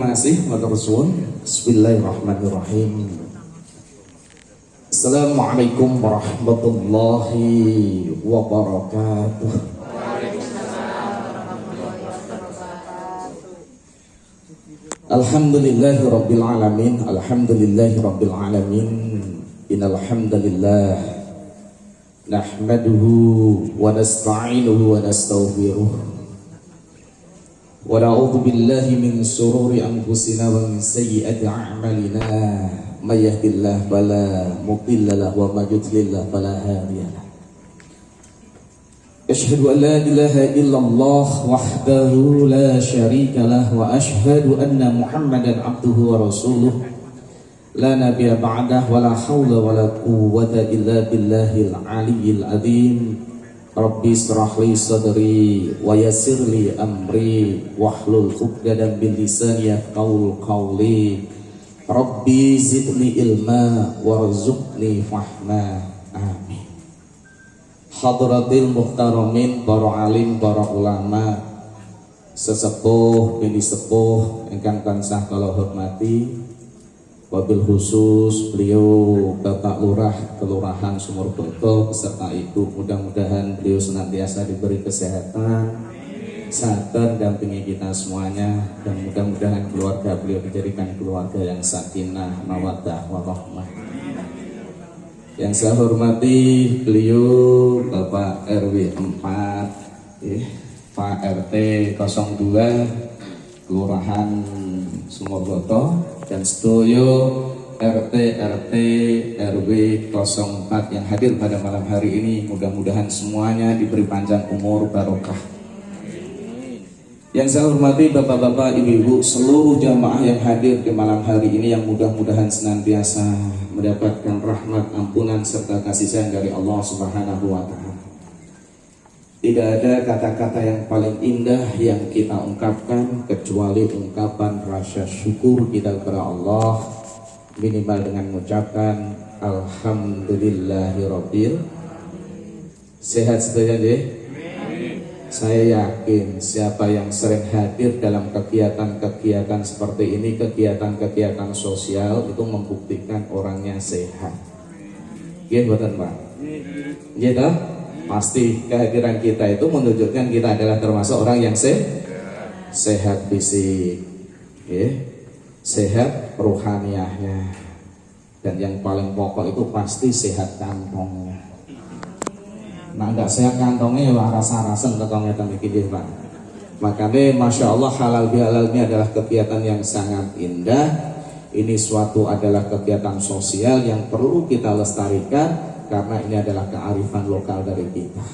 Terima kasih matur suwun. Bismillahirrahmanirrahim. Assalamualaikum warahmatullahi wabarakatuh. Alhamdulillahi rabbil alamin. Alhamdulillahi rabbil alamin. Innal hamdalillah nahmaduhu wa nasta'inuhu wa nastaghfiruh. Wa na'udzu billahi min shururi anfusina wa min sayyiati a'malina. May yahdihillahu fala mudilla lahu wa may yudlil fala hadiya lahu. Asyhadu an la ilaha illallah wahdahu la syarika lah wa asyhadu anna Muhammadan abduhu wa rasuluh la nabiyya ba'dah wa la haula wa la quwwata illa billahil aliyyil azim. Rabbi israh li sadri wa yassir li amri wahlul 'uqdatam min lisani yafqahu qawli. Rabbi zidni ilma warzuqni fahma. Amin. Hadratil muhtaramin, para alim, para ulama, sesepuh, bini sepuh ingkang tansah kula hormati. Wabil khusus beliau Bapak Lurah Kelurahan Sumurboto beserta Ibu, mudah-mudahan beliau senantiasa diberi kesehatan, sabar dampingi kita semuanya, dan mudah-mudahan keluarga beliau dijadikan keluarga yang sakinah, mawaddah, warahmah. Yang saya hormati beliau Bapak RW 4, Pak RT 02 Kelurahan Sumurboto, dan sedoyo RT RW 04 yang hadir pada malam hari ini. Mudah-mudahan semuanya diberi panjang umur barokah. Yang saya hormati bapak-bapak, ibu-ibu, seluruh jamaah yang hadir di malam hari ini, yang mudah-mudahan senantiasa mendapatkan rahmat, ampunan serta kasih sayang dari Allah Subhanahu wa Ta'ala. Tidak ada kata-kata yang paling indah yang kita ungkapkan kecuali ungkapan rasa syukur kita kepada Allah, minimal dengan mengucapkan Alhamdulillahirabbil. Sehat saja deh. Saya yakin siapa yang sering hadir dalam kegiatan-kegiatan seperti ini, kegiatan-kegiatan sosial, itu membuktikan orangnya sehat. Iya betul Pak? Iya toh? Pasti kehadiran kita itu menunjukkan kita adalah termasuk orang yang sehat fisik, sehat rohaniahnya, dan yang paling pokok itu pasti sehat kantongnya. Nah, enggak sehat kantongnya ya rasa-rasa kantongnya temiki Pak. Makanya Masya Allah, halal bihalal ini adalah kegiatan yang sangat indah. Ini suatu adalah kegiatan sosial yang perlu kita lestarikan, karena ini adalah kearifan lokal dari kita.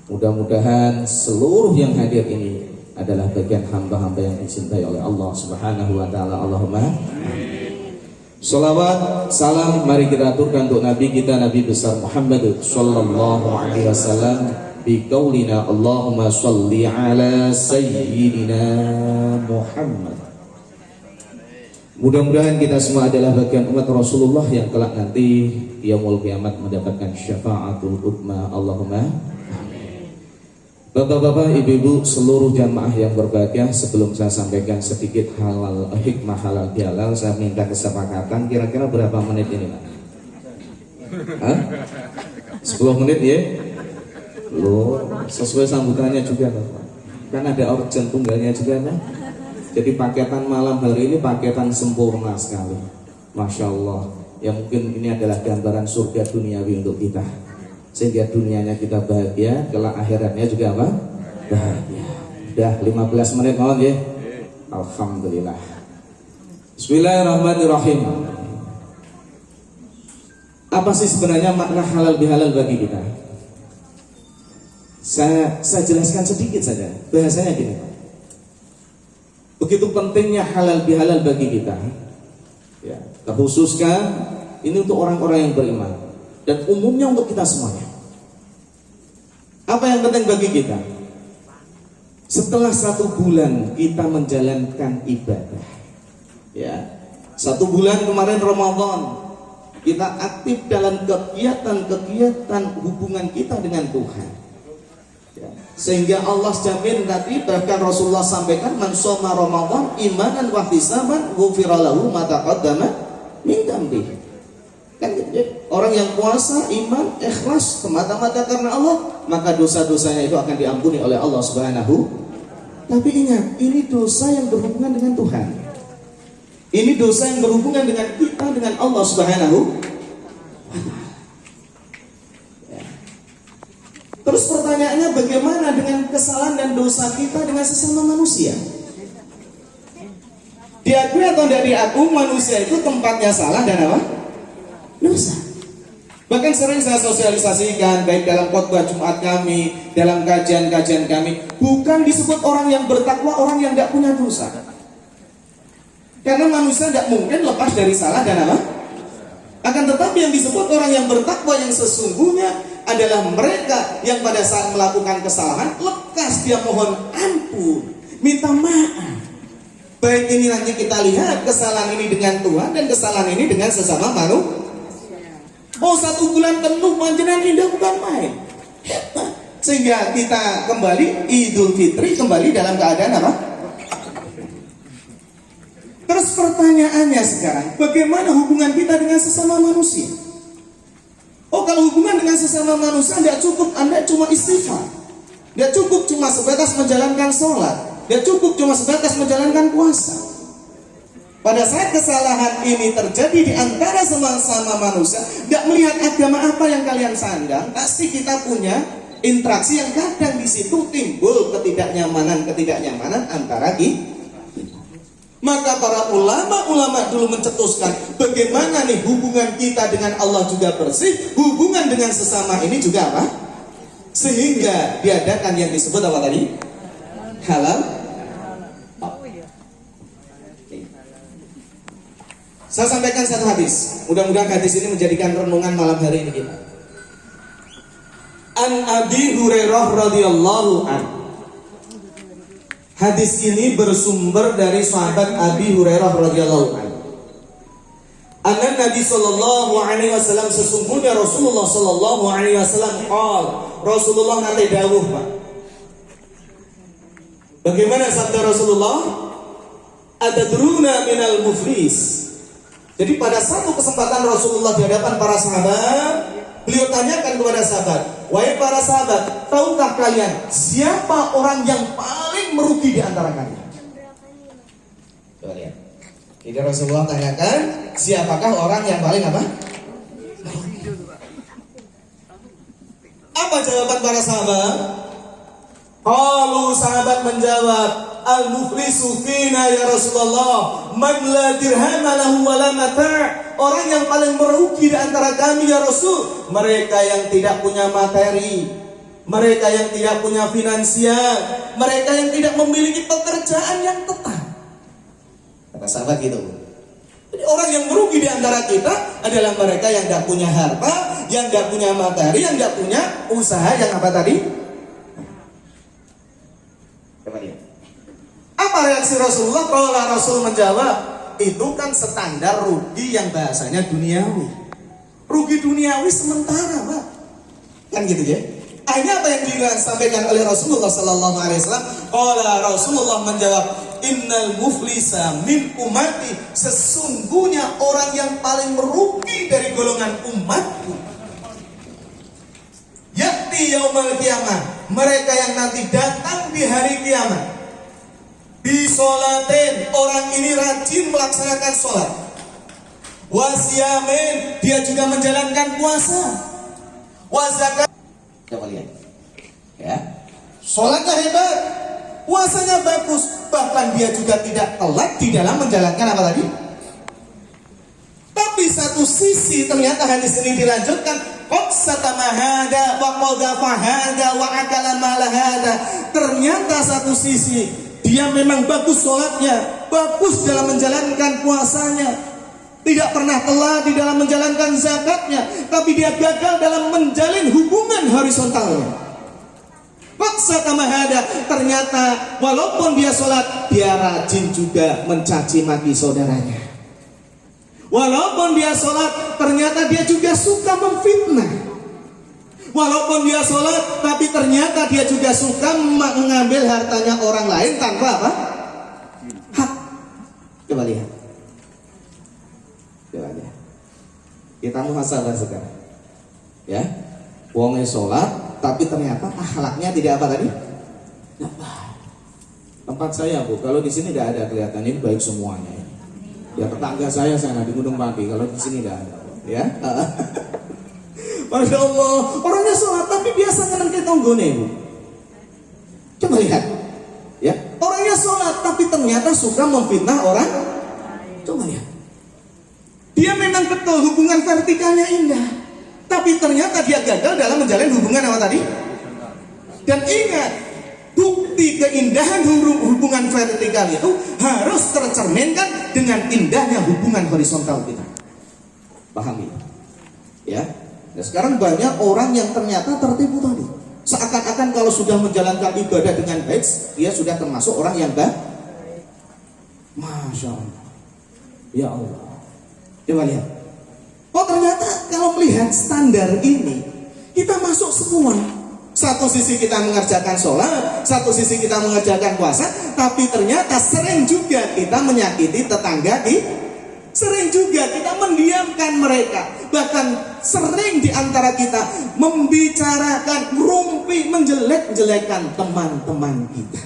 Mudah-mudahan seluruh yang hadir ini adalah bagian hamba-hamba yang dicintai oleh Allah Subhanahu wa Ta'ala. Allahumma sholawat, salam mari kita aturkan untuk Nabi kita, Nabi besar Muhammad sallallahu alaihi wasallam, bi qaulina Allahumma sholli ala sayyidina Muhammad. Mudah-mudahan kita semua adalah bagian umat Rasulullah yang kelak nanti yaumul kiamat mendapatkan syafaatul ummah. Allahumma amin. Bapak-bapak, ibu-ibu, seluruh jamaah yang berbahagia, sebelum saya sampaikan sedikit halal hikmah halal bihalal, saya minta kesepakatan kira-kira berapa menit ini Pak? 10 menit ya? Loh, sesuai sambutannya juga Pak. Kan ada urgent tunggalnya juga Pak. Jadi paketan malam hari ini paketan sempurna sekali, Masya Allah. Ya mungkin ini adalah gambaran surga duniawi untuk kita, sehingga dunianya kita bahagia, kelak akhiratnya juga apa? Bahagia. Udah 15 menit mohon ya. Alhamdulillah. Bismillahirrahmanirrahim. Apa sih sebenarnya makna halal bihalal bagi kita? Saya jelaskan sedikit saja. Bahasanya gini, begitu pentingnya halal bihalal bagi kita, ya, terkhususkan ini untuk orang-orang yang beriman dan umumnya untuk kita semuanya. Apa yang penting bagi kita? Setelah 1 bulan kita menjalankan ibadah, ya, 1 bulan kemarin Ramadan, kita aktif dalam kegiatan-kegiatan hubungan kita dengan Tuhan. Ya. Sehingga Allah jamin tadi, bahkan Rasulullah sampaikan, man shoma Ramadan imanan wa ihtisaban ghufira lahu ma taqaddama min dambi. Kan gitu ya? Orang yang puasa iman ikhlas semata-mata karena Allah, maka dosa-dosanya itu akan diampuni oleh Allah Subhanahu. Tapi ingat, ini dosa yang berhubungan dengan Tuhan. Ini dosa yang berhubungan dengan kita, dengan Allah Subhanahu. Terus pertanyaannya, bagaimana dengan kesalahan dan dosa kita dengan sesama manusia? Diakui atau tidak diakui, manusia itu tempatnya salah dan apa? Dosa. Bahkan sering saya sosialisasikan, baik dalam khotbah Jumat kami, dalam kajian-kajian kami, bukan disebut orang yang bertakwa, orang yang tidak punya dosa. Karena manusia tidak mungkin lepas dari salah dan apa? Akan tetapi yang disebut orang yang bertakwa yang sesungguhnya adalah mereka yang pada saat melakukan kesalahan lekas dia mohon ampun, minta maaf. Baik ini nanti kita lihat kesalahan ini dengan Tuhan dan kesalahan ini dengan sesama manusia. Oh, 1 bulan penuh panjenengan indah bukan main. Hebat. Sehingga kita kembali Idul Fitri kembali dalam keadaan apa? Terus pertanyaannya sekarang, bagaimana hubungan kita dengan sesama manusia? Oh, kalau hubungan dengan sesama manusia tidak cukup Anda cuma istighfar, tidak cukup cuma sebatas menjalankan sholat, tidak cukup cuma sebatas menjalankan puasa. Pada saat kesalahan ini terjadi di antara sama-sama manusia, tidak melihat agama apa yang kalian sandang, pasti kita punya interaksi yang kadang di situ timbul ketidaknyamanan antara kita. Maka para ulama dulu mencetuskan bagaimana nih hubungan kita dengan Allah juga bersih, hubungan dengan sesama ini juga apa? Sehingga diadakan yang disebut apa tadi? Halal. Saya sampaikan satu hadis. Mudah-mudahan hadis ini menjadikan renungan malam hari ini kita. An Abi Hurairah radhiyallahu anhu. Hadis ini bersumber dari sahabat Abi Hurairah radhiyallahu anhu. Anna Nabi sallallahu alaihi wasallam, sesungguhnya Rasulullah sallallahu alaihi wasallam Rasulullah nate dawuh, Pak. Bagaimana sabda Rasulullah? Atadruna minal muflis. Jadi pada satu kesempatan Rasulullah di hadapan para sahabat, beliau tanyakan kepada sahabat, wahai para sahabat, tahukah kalian siapa orang yang paling merugi di antara kalian? Coba lihat. Jadi Rasulullah tanyakan, siapakah orang yang paling apa? Apa jawaban para sahabat? Kalau sahabat menjawab, al-muflisu fina ya Rasulullah man la dirhama lahu wa la mata'. Orang yang paling merugi di antara kami ya Rasul, mereka yang tidak punya materi, mereka yang tidak punya finansial, mereka yang tidak memiliki pekerjaan yang tetap. Kata sahabat gitu. Jadi orang yang merugi di antara kita adalah mereka yang tidak punya harta, yang tidak punya materi, yang tidak punya usaha yang apa tadi? Apa reaksi Rasulullah? Kalau Rasul menjawab, itu kan standar rugi yang bahasanya duniawi. Rugi duniawi sementara, Pak. Kan gitu ya. Akhirnya apa yang disampaikan oleh Rasulullah sallallahu alaihi wasallam? Qala Rasulullah menjawab, innal muflisa min ummati, sesungguhnya orang yang paling merugi dari golongan umatku. Ya'ti yaumal qiyamah, mereka yang nanti datang di hari kiamat. Bisolatin, orang ini rajin melaksanakan sholat. Wasiyamin, dia juga menjalankan puasa. Wazakat, coba lihat, ya, sholatnya hebat, puasanya bagus, bahkan dia juga tidak telat di dalam menjalankan apa tadi? Tapi satu sisi ternyata hadis ini dilanjutkan, qadsatamahada wa qadafahada wa akalamahada. Ternyata satu sisi dia memang bagus sholatnya, bagus dalam menjalankan puasanya, tidak pernah telat di dalam menjalankan zakatnya, tapi dia gagal dalam menjalin hubungan horizontalnya. Paksa kamahada, ternyata walaupun dia sholat, dia rajin juga mencaci maki saudaranya. Walaupun dia sholat, ternyata dia juga suka memfitnah. Walaupun dia sholat, tapi ternyata dia juga suka mengambil hartanya orang lain tanpa apa? Hak. Coba lihat. Coba lihat. Kita muhasabah sekarang. Ya, wongnya sholat, tapi ternyata akhlaknya tidak apa tadi? Tidak baik. Tempat saya Bu, kalau di sini tidak ada kelihatan ini baik semuanya. Ya tetangga saya sana di Gunung Pati, kalau di sini tidak ada. Ya. Masya Allah, orangnya sholat tapi biasa ngenengke tonggone Bu. Coba lihat, ya orangnya sholat tapi ternyata suka memfitnah orang. Coba lihat, dia memang betul hubungan vertikalnya indah, tapi ternyata dia gagal dalam menjalin hubungan apa tadi? Dan ingat, bukti keindahan hubungan vertikal itu harus tercerminkan dengan indahnya hubungan horizontal kita. Pahami? Ya. Nah, sekarang banyak orang yang ternyata tertipu tadi. Seakan-akan kalau sudah menjalankan ibadah dengan baik, dia sudah termasuk orang yang baik. Masya Allah. Ya Allah. Coba lihat. Oh ternyata kalau melihat standar ini, kita masuk semua. Satu sisi kita mengerjakan sholat, satu sisi kita mengerjakan puasa, tapi ternyata sering juga kita menyakiti tetangga sering juga kita mendiamkan mereka. Bahkan sering diantara kita membicarakan, merumpi, menjelek-jelekan teman-teman kita.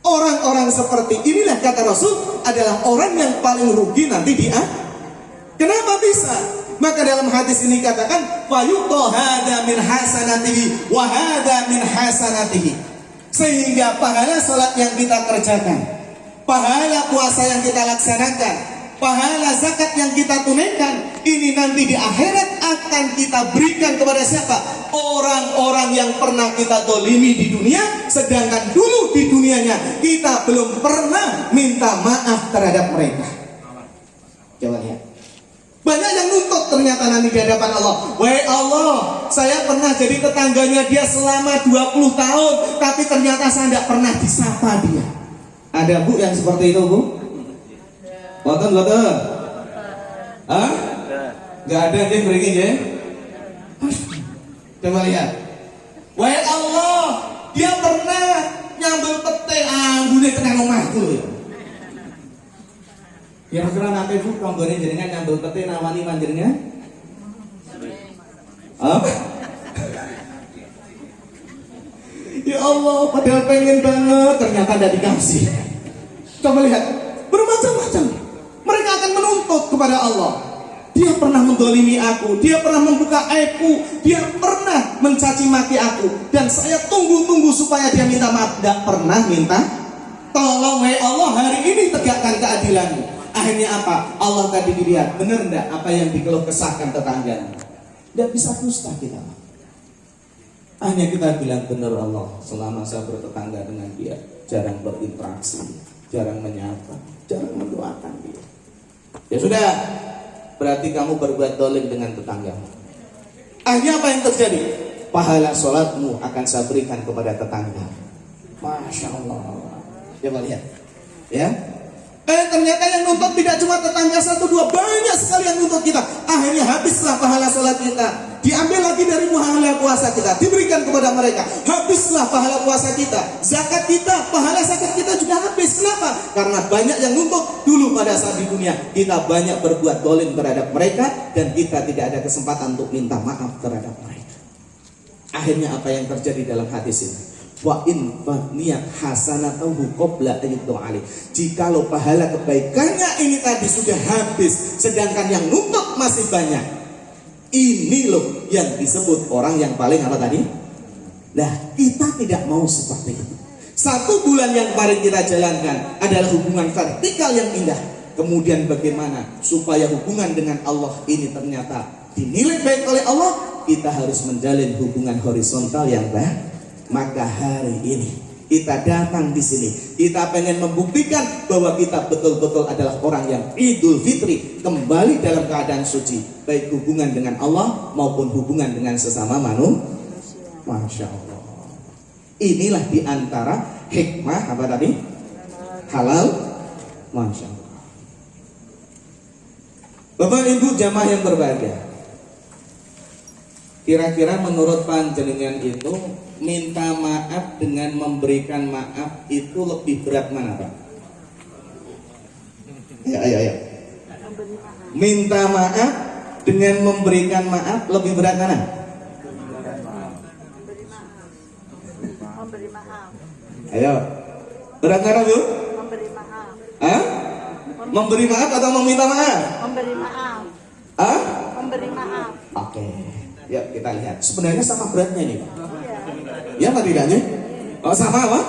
Orang-orang seperti inilah kata Rasul adalah orang yang paling rugi nanti di akhirat. Kenapa bisa? Maka dalam hadis ini katakan fayuqta hada min hasanatihi wa hada min hasanatihi. Sehingga pahala salat yang kita kerjakan, pahala puasa yang kita laksanakan, pahala zakat yang kita tunaikan, ini nanti di akhirat akan kita berikan kepada siapa? Orang-orang yang pernah kita dolimi di dunia, sedangkan dulu di dunianya kita belum pernah minta maaf terhadap mereka. Coba lihat. Banyak yang nuntut ternyata nanti di hadapan Allah. Wahai Allah, saya pernah jadi tetangganya dia selama 20 tahun, tapi ternyata saya tidak pernah disapa dia. Ada Bu yang seperti itu Bu? Boten. Hah? Gak ada yang beri ya? Coba lihat. Wahai Allah, dia pernah nyambel pete ambune tekan omahku ya. Kira-kira nanti Bu konggone jenengan nyambel pete nawani manjenengan? Apa? Ya Allah, padahal pengen banget ternyata tidak dikasih. Coba lihat, bermacam-macam. Mereka akan menuntut kepada Allah. Dia pernah mendolimi aku, dia pernah membuka aibku, dia pernah mencaci maki aku, dan saya tunggu-tunggu supaya dia minta maaf. Tidak pernah minta. Tolong wahai Allah, hari ini tegakkan keadilanmu. Akhirnya apa? Allah tadi dilihat, benar enggak apa yang dikeluh kesahkan tetangga? Tidak bisa dusta kita. Hanya kita bilang benar Allah, selama saya bertetangga dengan dia, jarang berinteraksi, jarang menyapa, jarang mendoakan dia. Ya sudah, berarti kamu berbuat dolim dengan tetanggamu. Akhirnya apa yang terjadi? Pahala sholatmu akan saya berikan kepada tetangga. Masya Allah. Coba lihat, ya. Ternyata yang nuntut tidak cuma tetangga satu dua, banyak sekali yang nuntut kita. Akhirnya habislah pahala sholat kita, diambil lagi dari pahala puasa kita, diberikan kepada mereka. Habislah pahala puasa kita, zakat kita, pahala zakat kita juga habis. Kenapa? Karena banyak yang nuntut. Dulu pada saat di dunia kita banyak berbuat dolim terhadap mereka, dan kita tidak ada kesempatan untuk minta maaf terhadap mereka. Akhirnya apa yang terjadi dalam hadis ini? Wa in faniyat hasanatahu qabla ayyudu alih. Jikalau pahala kebaikannya ini tadi sudah habis, sedangkan yang nuntut masih banyak, ini loh yang disebut orang yang paling apa tadi? Nah, kita tidak mau seperti itu. 1 bulan yang kemarin kita jalankan adalah hubungan vertikal yang indah. Kemudian bagaimana supaya hubungan dengan Allah ini ternyata dinilai baik oleh Allah? Kita harus menjalin hubungan horizontal yang baik. Maka hari ini kita datang di sini, kita pengen membuktikan bahwa kita betul-betul adalah orang yang Idul Fitri, kembali dalam keadaan suci, baik hubungan dengan Allah maupun hubungan dengan sesama manusia. Masya Allah. Inilah diantara hikmah apa tadi? Halal. Masya Allah. Bapak Ibu jamaah yang berbahagia, Kira-kira menurut panjenengan itu minta maaf dengan memberikan maaf itu lebih berat mana, Pak? Ayo. Minta maaf dengan memberikan maaf lebih berat mana? Memberi maaf. Ayo. Berat mana, Bu? Memberi maaf. Hah? Memberi maaf atau meminta maaf? Memberi maaf. Hah? Memberi maaf. Oke. Yuk kita lihat. Sebenarnya sama beratnya nih, Pak. Iya. Ya apa tidaknya? Oh, sama apa?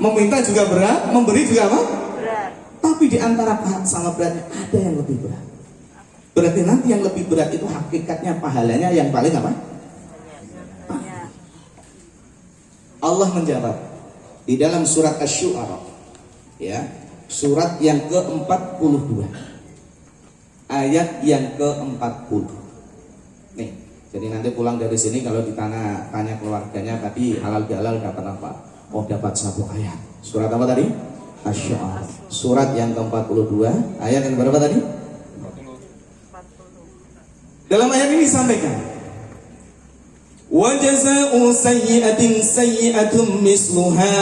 Meminta juga berat, memberi juga apa? Berat. Tapi di antara pahala sama beratnya ada yang lebih berat. Berarti nanti yang lebih berat itu hakikatnya pahalanya yang paling apa? Iya. Allah menjawab di dalam surat Asy-Syu'ara, ya, surat yang ke-42, ayat yang ke-40. Nih, jadi nanti pulang dari sini kalau ditanya tanya keluarganya tadi halal bihalal dapat apa? Oh, dapat satu ayat. Surat apa tadi? Asy-Syu'ara. Surat yang ke-42, ayat yang berapa tadi? 40. Dalam ayat ini disampaikan, wa jazaa'u sayyi'atin sayyi'atun misluha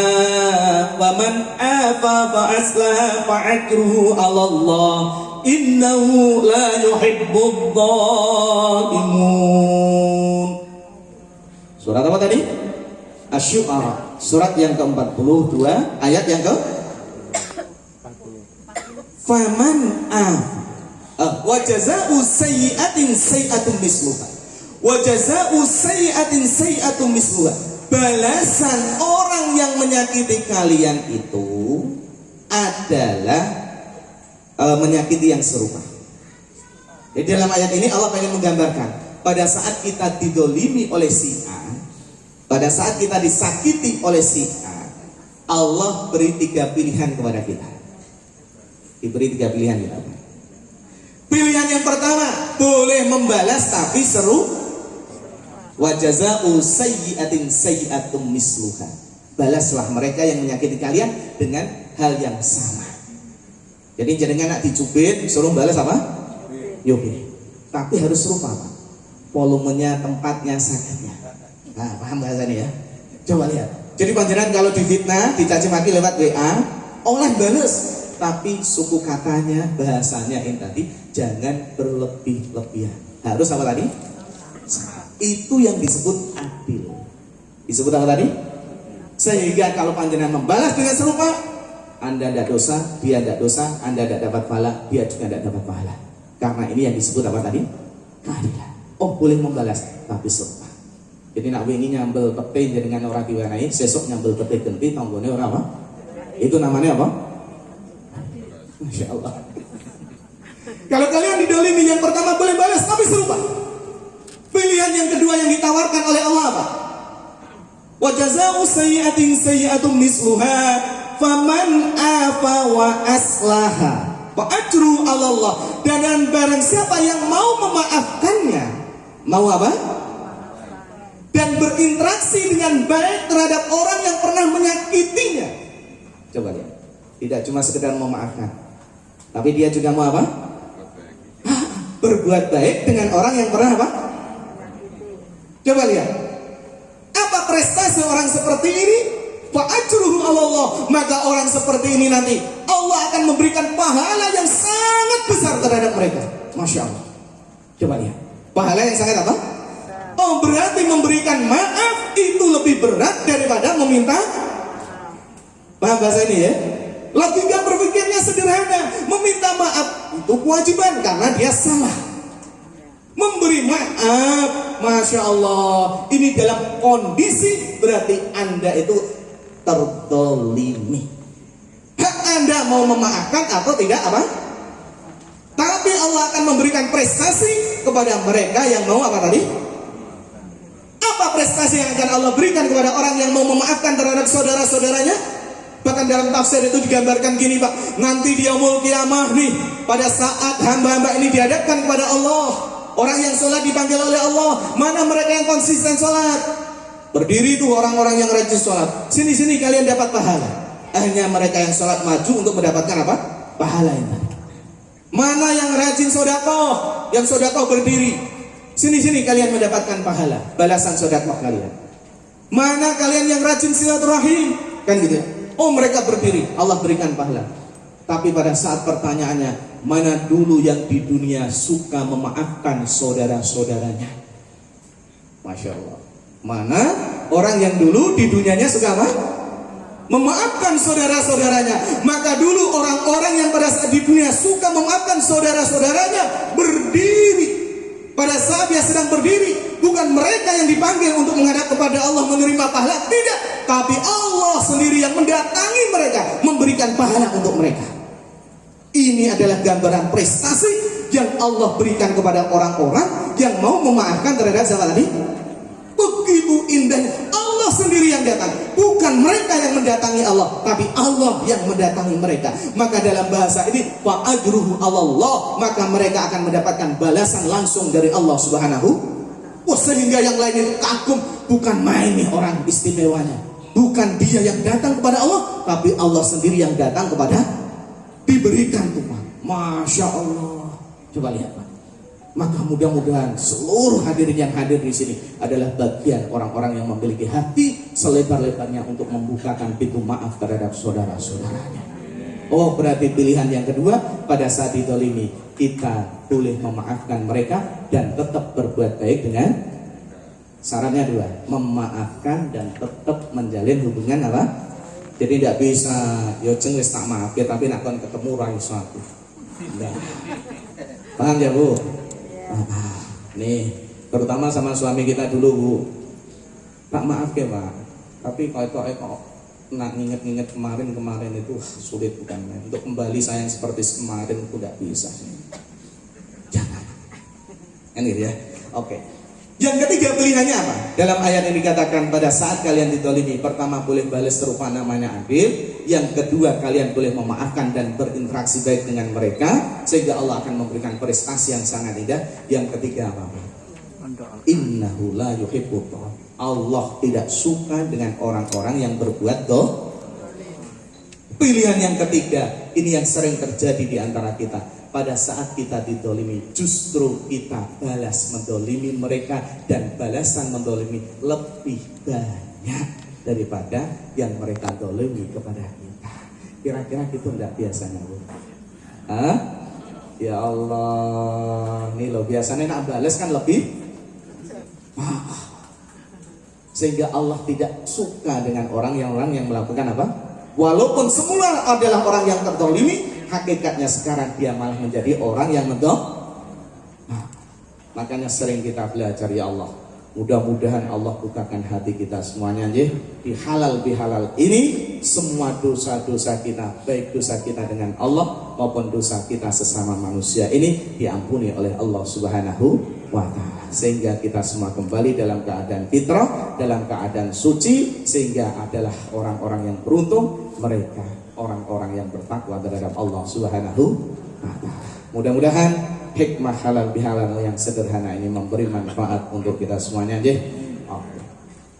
wa man afa fa aslaha fa ajruhu 'ala Allah innahu la yuhibbudz dhalimun. Surat apa tadi? Asy-Syu'ara, surat yang ke-42, ayat yang ke faman wa jazaa'u sayyi'atin sayyi'atun misluha wa jazaa'u sayyi'atin sayyi'atun misluha. Balasan orang yang menyakiti kalian itu adalah menyakiti yang serupa. Jadi dalam ayat ini Allah ingin menggambarkan pada saat kita didolimi oleh si A, pada saat kita disakiti oleh si A, Allah beri 3 pilihan kepada kita. Diberi 3 pilihan kita. Pilihan yang pertama, boleh membalas tapi seru. Wa jazaa'u sayyi'atin sayyi'atum misluha. Balaslah mereka yang menyakiti kalian dengan hal yang sama. Jadi jenengan nak dicubit, suruh balas apa? Yogi. Tapi harus serupa, Pak. Volumenya, tempatnya, sakitnya. Nah, paham bahasanya ya? Coba lihat. Jadi panjenengan kalau difitnah, dicaci maki lewat WA, oleh balas. Tapi suku katanya, bahasanya ini tadi jangan berlebih-lebihan. Harus apa tadi? Itu yang disebut adil. Disebut apa tadi? Sehingga kalau panjenengan membalas dengan serupa, Anda tidak dosa, dia tidak dosa, Anda tidak dapat pahala, dia juga tidak dapat pahala. Karena ini yang disebut apa tadi? Keadilan. Oh, boleh membalas, tapi serupa. Jadi nak wingi nyambel pete dengan orang diwarnai, sesok nyambel pete genti, tanggone orang apa? Itu namanya apa? Masya Allah. Kalau kalian didolimi, yang pertama boleh balas tapi serupa. Pilihan yang kedua yang ditawarkan oleh Allah apa? Wa jazaa'u sayyi'atin sayyi'atun misluha faman afa wa aslaha wa ajru 'ala Allah. Dan barang siapa yang mau memaafkannya, mau apa? Dan berinteraksi dengan baik terhadap orang yang pernah menyakitinya. Coba lihat. Tidak cuma sekedar memaafkan, tapi dia juga mau apa? Berbuat baik dengan orang yang pernah apa? Coba lihat. Apa prestasi orang seperti ini? Fa ajruhu 'ala Allah. Maka orang seperti ini nanti Allah akan memberikan pahala yang sangat besar terhadap mereka. Masya Allah. Coba lihat. Pahala yang sangat apa? Oh, berarti memberikan maaf itu lebih berat daripada meminta. Paham bahasa ini ya? Logika berpikirnya sederhana. Meminta maaf itu kewajiban karena dia salah. Memberi maaf, Masya Allah, ini dalam kondisi berarti Anda itu terdolimi. Hak Anda mau memaafkan atau tidak apa? Tapi Allah akan memberikan prestasi kepada mereka yang mau apa tadi? Apa prestasi yang akan Allah berikan kepada orang yang mau memaafkan terhadap saudara-saudaranya? Bahkan dalam tafsir itu digambarkan gini, Pak. Nanti di yaumul qiyamah nih, pada saat hamba-hamba ini dihadapkan kepada Allah, orang yang sholat dipanggil oleh Allah. Mana mereka yang konsisten sholat? Berdiri tuh orang-orang yang rajin sholat. Sini-sini kalian dapat pahala. Hanya mereka yang sholat maju untuk mendapatkan apa? Pahala yang tadi. Mana yang rajin sodakoh? Yang sodakoh berdiri. Sini-sini kalian mendapatkan pahala, balasan sedekah kalian. Mana kalian yang rajin silaturahim? Kan gitu ya. Oh, mereka berdiri, Allah berikan pahala. Tapi pada saat pertanyaannya, mana dulu yang di dunia suka memaafkan saudara-saudaranya? Masya Allah. Mana orang yang dulu di dunianya suka apa? Memaafkan saudara-saudaranya. Maka dulu orang-orang yang pada saat di dunia suka memaafkan saudara-saudaranya berdiri. Pada saat dia sedang berdiri, bukan mereka yang dipanggil untuk menghadap kepada Allah menerima pahala, tidak. Tapi Allah sendiri yang mendatangi mereka, memberikan pahala untuk mereka. Ini adalah gambaran prestasi yang Allah berikan kepada orang-orang yang mau memaafkan terhadap siapa tadi? Begitu indahnya. Allah sendiri yang datang, bukan mereka yang mendatangi Allah, tapi Allah yang mendatangi mereka. Maka dalam bahasa ini wa ajruhu Allah, maka mereka akan mendapatkan balasan langsung dari Allah Subhanahu. Wah, sehingga yang lain itu kagum, bukan main nih orang istimewanya. Bukan dia yang datang kepada Allah, tapi Allah sendiri yang datang kepada diberikan Tuhan. Masya Allah. Coba lihat Pak. Maka mudah-mudahan seluruh hadirin yang hadir di sini adalah bagian orang-orang yang memiliki hati selebar-lebarnya untuk membukakan pintu maaf terhadap saudara-saudaranya. Oh, berarti pilihan yang kedua, pada saat dizalimi kita boleh memaafkan mereka dan tetap berbuat baik dengan syaratnya dua, memaafkan dan tetap menjalin hubungan apa? Jadi tidak bisa yo jeng wis tak maaf ya, tapi nak kon ketemu ra iso aku. Nah. Paham ya, Bu? Nih, terutama sama suami kita dulu, Bu. Tak maaf ya, Pak. Tapi kalau nak nginget-nginget kemarin itu sulit bukan main. Untuk kembali sayang seperti kemarin itu tidak bisa. Jangan. Kan gitu ya. Oke. Yang ketiga pilihannya apa? Dalam ayat ini dikatakan pada saat kalian dizalimi, pertama boleh balas serupa namanya adil, yang kedua kalian boleh memaafkan dan berinteraksi baik dengan mereka sehingga Allah akan memberikan prestasi yang sangat indah. Yang ketiga apa? Innahu la yuhibbut. Allah tidak suka dengan orang-orang yang berbuat doh. Pilihan yang ketiga, ini yang sering terjadi di antara kita. Pada saat kita didolimi, justru kita balas mendolimi mereka, dan balasan mendolimi lebih banyak daripada yang mereka dolimi kepada kita. Kira-kira gitu enggak biasanya, Bu? Hah? Ya Allah, ini loh biasanya nak balas kan lebih sehingga Allah tidak suka dengan orang yang melakukan apa? Walaupun semula adalah orang yang terdolimi, hakikatnya sekarang dia malah menjadi orang yang makanya sering kita belajar, ya Allah, mudah-mudahan Allah bukakan hati kita semuanya di halal bihalal ini, semua dosa-dosa kita, baik dosa kita dengan Allah maupun dosa kita sesama manusia ini diampuni oleh Allah Subhanahu wa ta'ala, sehingga kita semua kembali dalam keadaan fitrah, dalam keadaan suci, sehingga adalah orang-orang yang beruntung, mereka orang-orang yang bertakwa terhadap Allah Subhanahu wa ta'ala. Mudah-mudahan hikmah halal bihalal yang sederhana ini memberi manfaat untuk kita semuanya, nggih.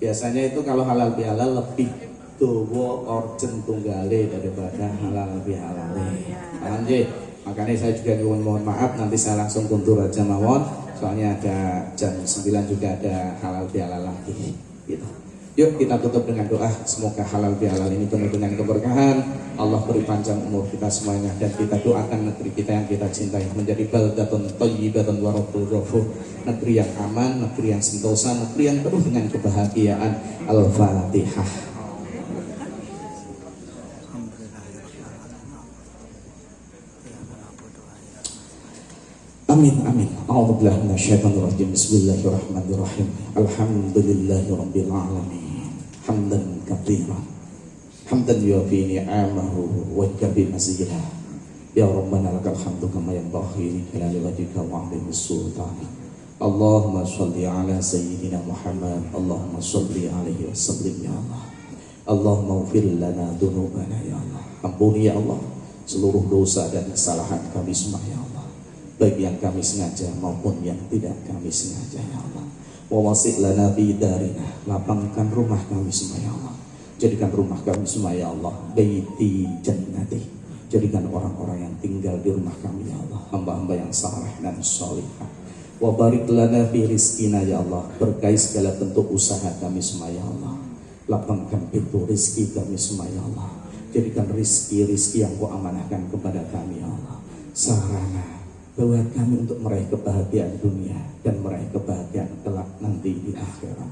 Biasanya itu kalau halal bihalal lebih tuwa orjen tunggale daripada halal bihalal. Paham nggih? Makanya saya juga mohon maaf, nanti saya langsung kuntur aja mawon, soalnya ada jam 9 juga ada halal bihalal lagi gitu. Yuk kita tutup dengan doa, semoga halal bihalal ini penuh dengan keberkahan, Allah beri panjang umur kita semuanya, dan kita doakan negeri kita yang kita cintai menjadi baldatun thayyibatun wa rabbul ghafur, negeri yang aman, negeri yang sentosa, negeri yang penuh dengan kebahagiaan. Al-Fatihah. Amin amin. A'udzubillahi minasyaitonir rajim. Bismillahirrahmanirrahim. Alhamdulillahirabbil alamin. Hamdan katsiran. Hamdan yuwafi ni'amahu wa yukafi mazidah. Ya Rabbana lakal hamdu kama yanbaghi li jalali wajhika wa 'azimi sultanik. Allahumma shalli ala sayyidina Muhammad. Allahumma shalli alaihi wasallim ya Allah. Allahumma ighfir lana dzunubana ya Allah. Ampuni ya Allah seluruh dosa dan kesalahan kami semua ya Allah, baik yang kami sengaja maupun yang tidak kami sengaja ya Allah. Wa wasi' lana fi darina, lapangkan rumah kami semua ya Allah. Jadikan rumah kami semua ya Allah baiti jannati, jadikan orang-orang yang tinggal di rumah kami ya Allah hamba-hamba yang saleh dan salihah. Wa barik lana fi rizqina ya Allah. Berkahi segala bentuk usaha kami semua ya Allah. Lapangkan pintu rizki kami semua ya Allah. Jadikan rizki-rizki yang Kau amanahkan kepada kami ya Allah sarana buat kami untuk meraih kebahagiaan dunia dan meraih kebahagiaan kelak nanti di akhirat.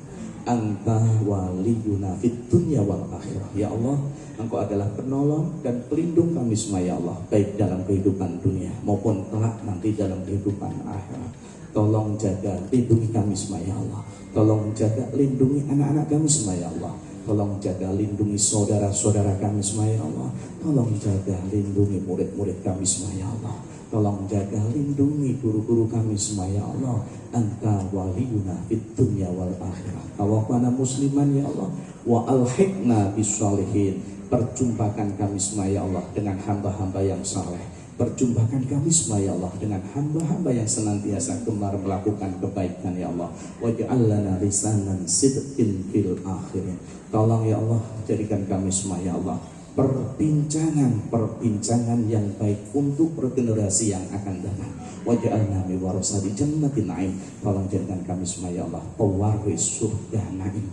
Anta waliyuna fid dunya wal akhirah. Ya Allah, Engkau adalah penolong dan pelindung kami semua ya Allah, baik dalam kehidupan dunia maupun kelak nanti dalam kehidupan akhirat. Tolong jaga, lindungi kami semua ya Allah. Tolong jaga, lindungi anak-anak kami semua ya Allah. Tolong jaga, lindungi saudara-saudara kami semua ya Allah. Tolong jaga, lindungi murid-murid kami semua ya Allah. Tolong jaga, lindungi guru-guru kami semua ya Allah. Anta waliyuna fid dunya wal akhirah. Tawaffana musliman ya Allah, wa alhiqna bis-shalihin. Perjumpakan kami semua ya Allah dengan hamba-hamba yang saleh. Perjumpakan kami semua ya Allah dengan hamba-hamba yang senantiasa gemar melakukan kebaikan ya Allah. Waj'al lana lisanan sidqin fil akhirin. Tolong ya Allah, jadikan kami semua ya Allah perbincangan yang baik untuk generasi yang akan datang. Waj'alna min warasati jannatin na'im. Tolong jadikan kami semua ya Allah pewaris surga na'im.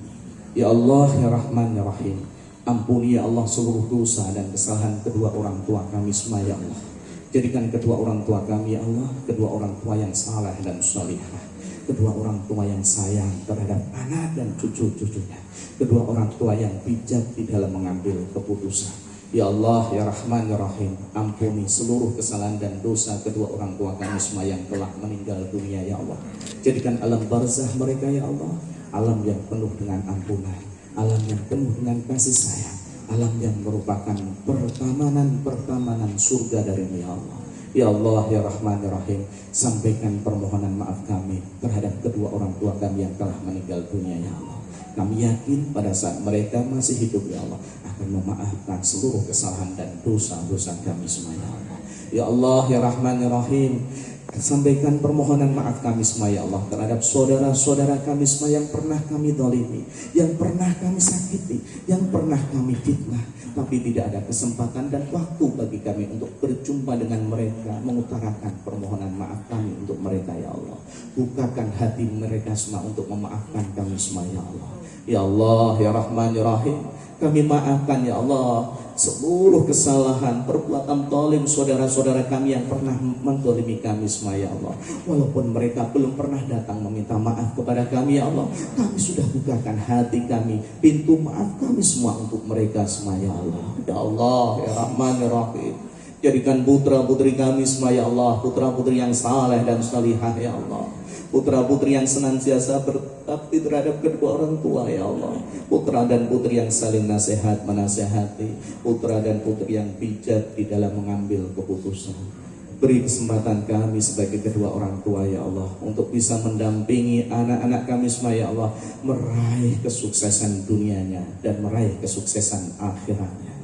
Ya Allah ya Rahman ya Rahim, ampuni ya Allah seluruh dosa dan kesalahan kedua orang tua kami semua ya Allah. Jadikan kedua orang tua kami ya Allah kedua orang tua yang saleh dan salihah, kedua orang tua yang sayang terhadap anak dan cucu-cucunya, kedua orang tua yang bijak di dalam mengambil keputusan. Ya Allah ya Rahman ya Rahim, ampuni seluruh kesalahan dan dosa kedua orang tua kami semua yang telah meninggal dunia ya Allah. Jadikan alam barzah mereka ya Allah alam yang penuh dengan ampunan, alam yang penuh dengan kasih sayang, alam yang merupakan pertamanan surga darimu ya Allah. Ya Allah ya Rahman ya Rahim, sampaikan permohonan maaf kami terhadap kedua orang tua kami yang telah meninggal dunia ya Allah. Kami yakin pada saat mereka masih hidup ya Allah akan memaafkan seluruh kesalahan dan dosa-dosa kami semua ya Allah. Ya Allah ya Rahman ya Rahim, sampaikan permohonan maaf kami semua ya Allah terhadap saudara-saudara kami semua yang pernah kami zalimi, yang pernah kami sakiti, yang pernah kami fitnah, tapi tidak ada kesempatan dan waktu bagi kami untuk berjumpa dengan mereka, mengutarakan permohonan maaf kami untuk mereka ya Allah. Bukakan hati mereka semua untuk memaafkan kami semua ya Allah. Ya Allah ya Rahman ya Rahim, kami maafkan ya Allah seluruh kesalahan perbuatan zalim saudara-saudara kami yang pernah menzalimi kami semua ya Allah. Walaupun mereka belum pernah datang meminta maaf kepada kami ya Allah, kami sudah bukakan hati kami, pintu maaf kami semua untuk mereka semua ya Allah. Ya Allah ya Rahman ya Rahim, jadikan putra-putri kami semua ya Allah putra-putri yang saleh dan salihah ya Allah, putra-putri yang senantiasa berbakti terhadap kedua orang tua ya Allah, putra dan putri yang saling nasihat menasehati, putra dan putri yang bijak di dalam mengambil keputusan. Beri kesempatan kami sebagai kedua orang tua ya Allah untuk bisa mendampingi anak-anak kami semua ya Allah meraih kesuksesan dunianya dan meraih kesuksesan akhiratnya.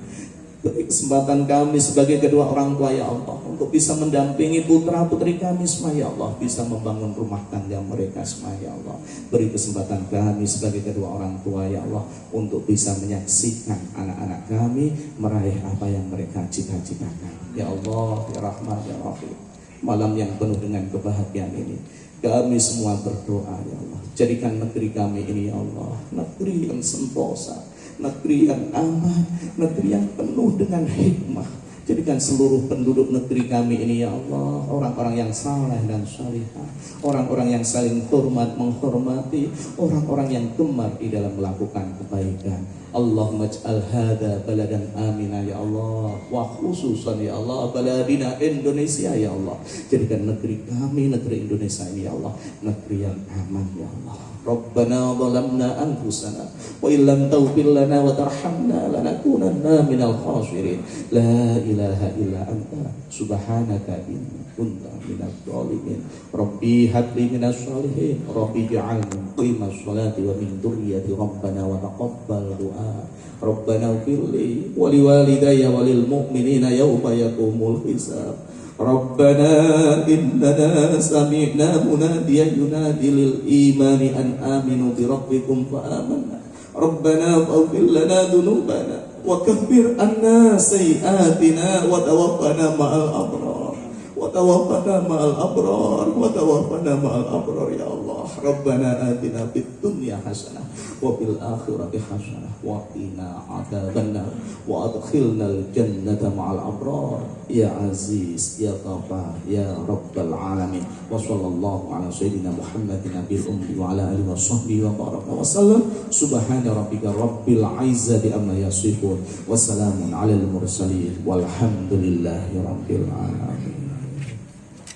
Beri kesempatan kami sebagai kedua orang tua ya Allah untuk bisa mendampingi putra putri kami semua ya Allah, bisa membangun rumah tangga mereka semua ya Allah. Beri kesempatan kami sebagai kedua orang tua ya Allah untuk bisa menyaksikan anak-anak kami meraih apa yang mereka cita-citakan. Ya Allah ya Rahman ya Rahim, malam yang penuh dengan kebahagiaan ini kami semua berdoa ya Allah, jadikan negeri kami ini ya Allah negeri yang sentosa, negeri yang aman, negeri yang penuh dengan hikmah. Jadikan seluruh penduduk negeri kami ini ya Allah orang-orang yang saleh dan salihah, orang-orang yang saling hormat menghormati, orang-orang yang gemar di dalam melakukan kebaikan. Allahumma ij'al hadza baladan amina ya Allah, wa khususan ya Allah baladina Indonesia ya Allah. Jadikan negeri kami, negeri Indonesia ini ya Allah negeri yang aman ya Allah. Rabbana zalamna anfusana wa illam taghfir lana wa tarhamna lanakunanna minal khasirin. La ilaha illa anta subhanaka inni kuntu minadh dhalimin. Rabbi habli minas shalihin, Rabbi ij'alni muqimas sholati wa min dzurriyyati rabbana wa taqabbal du'a. Rabbana ighfirli wa liwalidayya wa lil mu'minina yawma yaqumul hisab. Rabbana innana sami'na munadiyan yunadi lil imani an aminu bi rabbikum fa amanna. Rabbana faghfir lana dhunubana wa kaffir anna sayyi'atina wa tawaffana ma'al abrar wa tawaffana ma'al abrar wa tawaffana ma'al abrar ya Allah. Rabbana atina fid dunya hasanah wa fil akhirati hasanah wa qina adzabannar wa adkhilnal jannata ma'al abrar ya aziz ya ghafar ya rabbal alamin. Wa sallallahu ala sayyidina Muhammadin nabiyil ummi wa ala alihi wa sahbihi wa baraka wa sallam. Subhana rabbika rabbil izzati amma yasifun wa salamun alal mursalin walhamdulillahi rabbil alamin.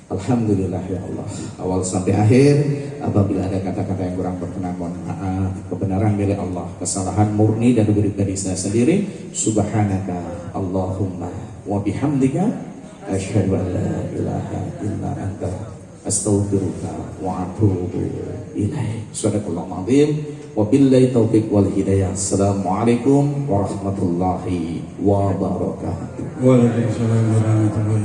Alhamdulillah ya Allah. Awal sampai akhir, apabila ada kata-kata yang kurang berkenan mohon maaf. Kebenaran milik Allah, kesalahan murni dan dari saya sendiri. Subhanaka Allahumma wa bihamdika asyhadu an la ilaha illa anta astaghfiruka wa atubu ilaik. Shadaqallahul azim. Wabillahi taufiq wal hidayah. Assalamualaikum warahmatullahi wabarakatuh. Waalaikumsalam warahmatullahi wabarakatuh.